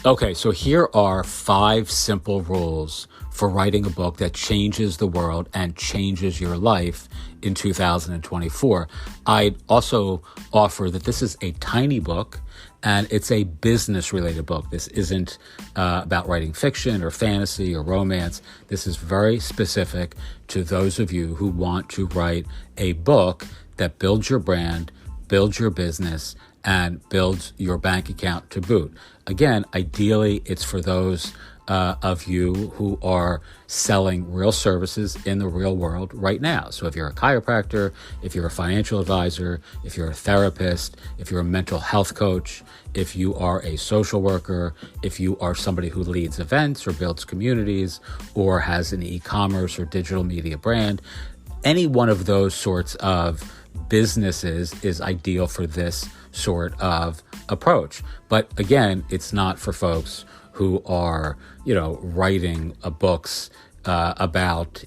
Okay, so here are 5 simple rules for writing a book that changes the world and changes your life in 2024. I'd also offer that this is a tiny book and it's a business-related book. This isn't about writing fiction or fantasy or romance. This is very specific to those of you who want to write a book that builds your brand, builds your business, and builds your bank account to boot. Again, ideally, it's for those of you who are selling real services in the real world right now. So if you're a chiropractor, if you're a financial advisor, if you're a therapist, if you're a mental health coach, if you are a social worker, if you are somebody who leads events or builds communities or has an e-commerce or digital media brand, any one of those sorts of businesses is ideal for this sort of approach. But again, it's not for folks who are, writing books about,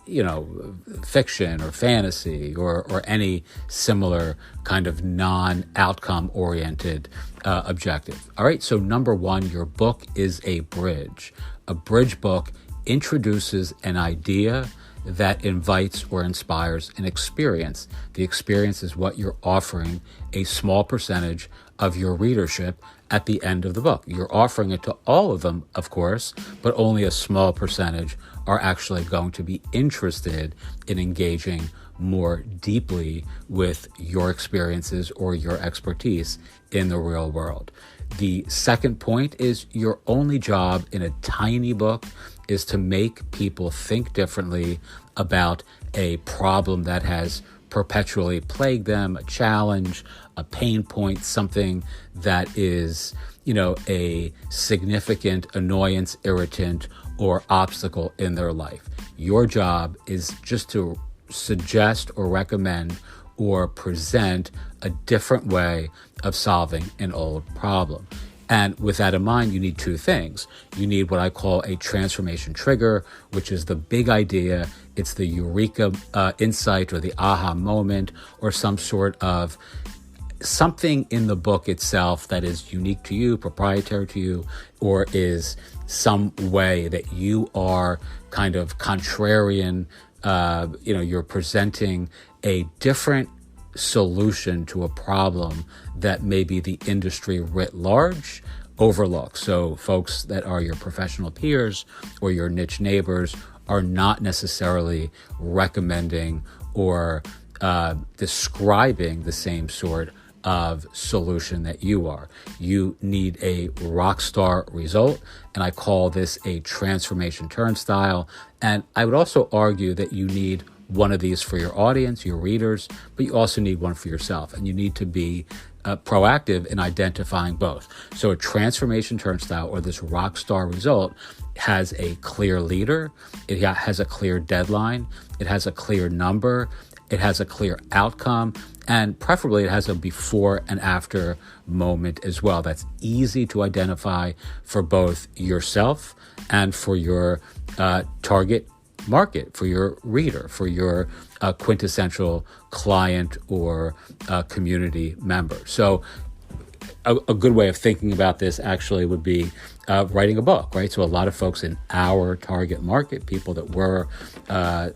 fiction or fantasy or any similar kind of non-outcome oriented objective. All right. So number 1, your book is a bridge. A bridge book introduces an idea that invites or inspires an experience. The experience is what you're offering a small percentage of your readership at the end of the book. You're offering it to all of them, of course, but only a small percentage are actually going to be interested in engaging more deeply with your experiences or your expertise in the real world. The second point is your only job in a tiny book is to make people think differently about a problem that has perpetually plagued them, a challenge, a pain point, something that is, a significant annoyance, irritant, or obstacle in their life. Your job is just to suggest or recommend or present a different way of solving an old problem. And with that in mind, you need 2 things. You need what I call a transformation trigger, which is the big idea. It's the eureka insight or the aha moment or some sort of something in the book itself that is unique to you, proprietary to you, or is some way that you are kind of contrarian. You're presenting a different solution to a problem that maybe the industry writ large overlooks. So folks that are your professional peers or your niche neighbors are not necessarily recommending or describing the same sort of solution that you are. You need a rock star result, and I call this a transformation turnstile. And I would also argue that you need one of these for your audience, your readers, but you also need one for yourself, and you need to be proactive in identifying both. So a transformation turnstile or this rock star result has a clear leader, it has a clear deadline, it has a clear number, it has a clear outcome, and preferably it has a before and after moment as well. That's easy to identify for both yourself and for your target market, for your reader, for your quintessential client or community member. So a good way of thinking about this actually would be writing a book, right? So a lot of folks in our target market, people that we're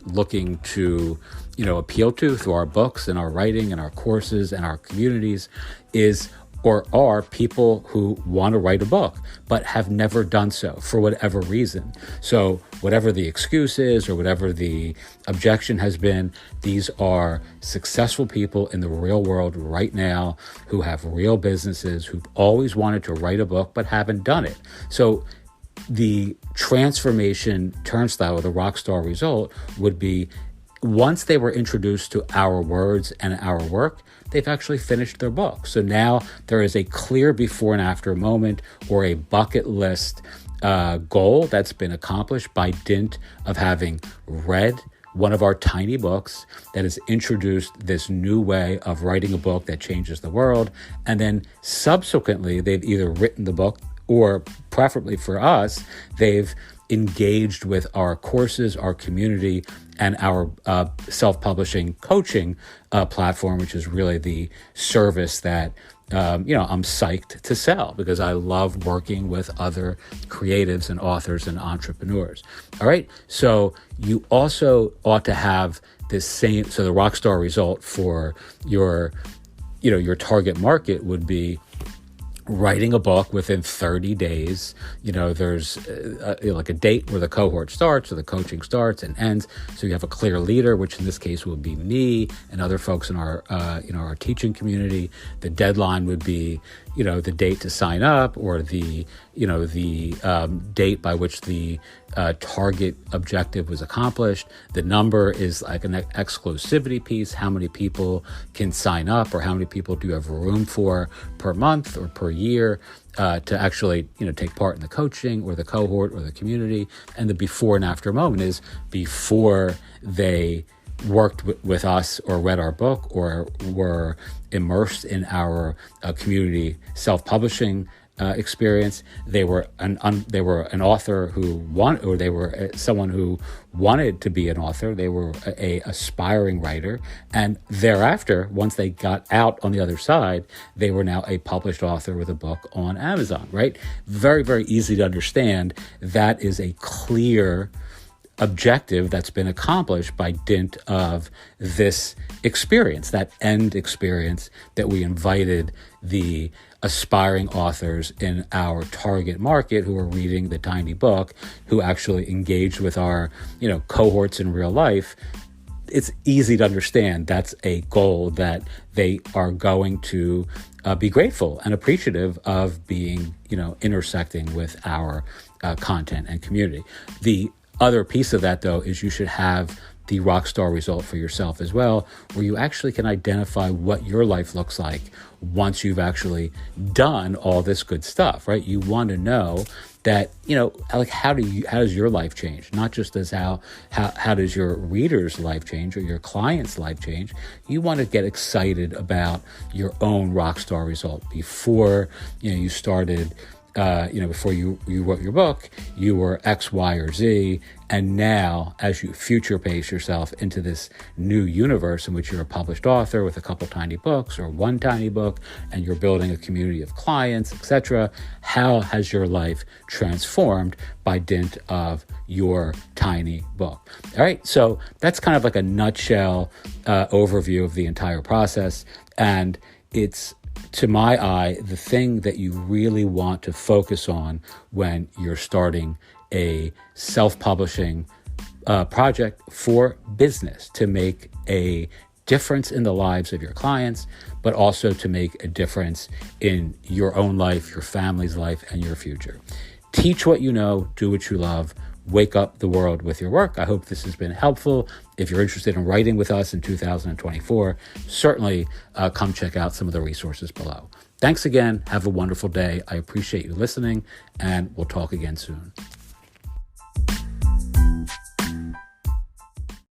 looking to, appeal to through our books and our writing and our courses and our communities is or are people who want to write a book, but have never done so for whatever reason. So whatever the excuse is or whatever the objection has been, these are successful people in the real world right now who have real businesses, who've always wanted to write a book, but haven't done it. So the transformation turnstile or the rockstar result would be once they were introduced to our words and our work, they've actually finished their book. So now there is a clear before and after moment or a bucket list goal that's been accomplished by dint of having read one of our tiny books that has introduced this new way of writing a book that changes the world. And then subsequently, they've either written the book or preferably for us, they've engaged with our courses, our community, and our self-publishing coaching platform, which is really the service that I'm psyched to sell because I love working with other creatives and authors and entrepreneurs. All right. So you also ought to have this same, so the rockstar result for your target market would be writing a book within 30 days. There's like a date where the cohort starts or the coaching starts and ends. So you have a clear leader, which in this case will be me and other folks in our, our teaching community. The deadline would be, the date to sign up or the date by which the target objective was accomplished. The number is like an exclusivity piece. How many people can sign up or how many people do you have room for per month or per year to actually, take part in the coaching or the cohort or the community. And the before and after moment is before they worked with us or read our book or were immersed in our community self-publishing experience. They were an author or they were someone who wanted to be an author. They were a aspiring writer, and thereafter, once they got out on the other side, they were now a published author with a book on Amazon. Right? Very, very easy to understand. That is a clear objective that's been accomplished by dint of this experience, that end experience that we invited the aspiring authors in our target market who are reading the tiny book, who actually engaged with our, cohorts in real life. It's easy to understand that's a goal that they are going to be grateful and appreciative of being, intersecting with our content and community. The other piece of that, though, is you should have the rockstar result for yourself as well, where you actually can identify what your life looks like once you've actually done all this good stuff, right? You want to know that, like how does your life change? Not just as how does your reader's life change or your client's life change? You want to get excited about your own rockstar result before, you started. Before you wrote your book, you were X, Y, or Z. And now, as you future pace yourself into this new universe in which you're a published author with a couple tiny books or one tiny book, and you're building a community of clients, etc., how has your life transformed by dint of your tiny book? All right, so that's kind of like a nutshell overview of the entire process. And it's, to my eye, the thing that you really want to focus on when you're starting a self-publishing project for business, to make a difference in the lives of your clients, but also to make a difference in your own life, your family's life, and your future. Teach what you know, do what you love, wake up the world with your work. I hope this has been helpful. If you're interested in writing with us in 2024, certainly come check out some of the resources below. Thanks again. Have a wonderful day. I appreciate you listening, and we'll talk again soon.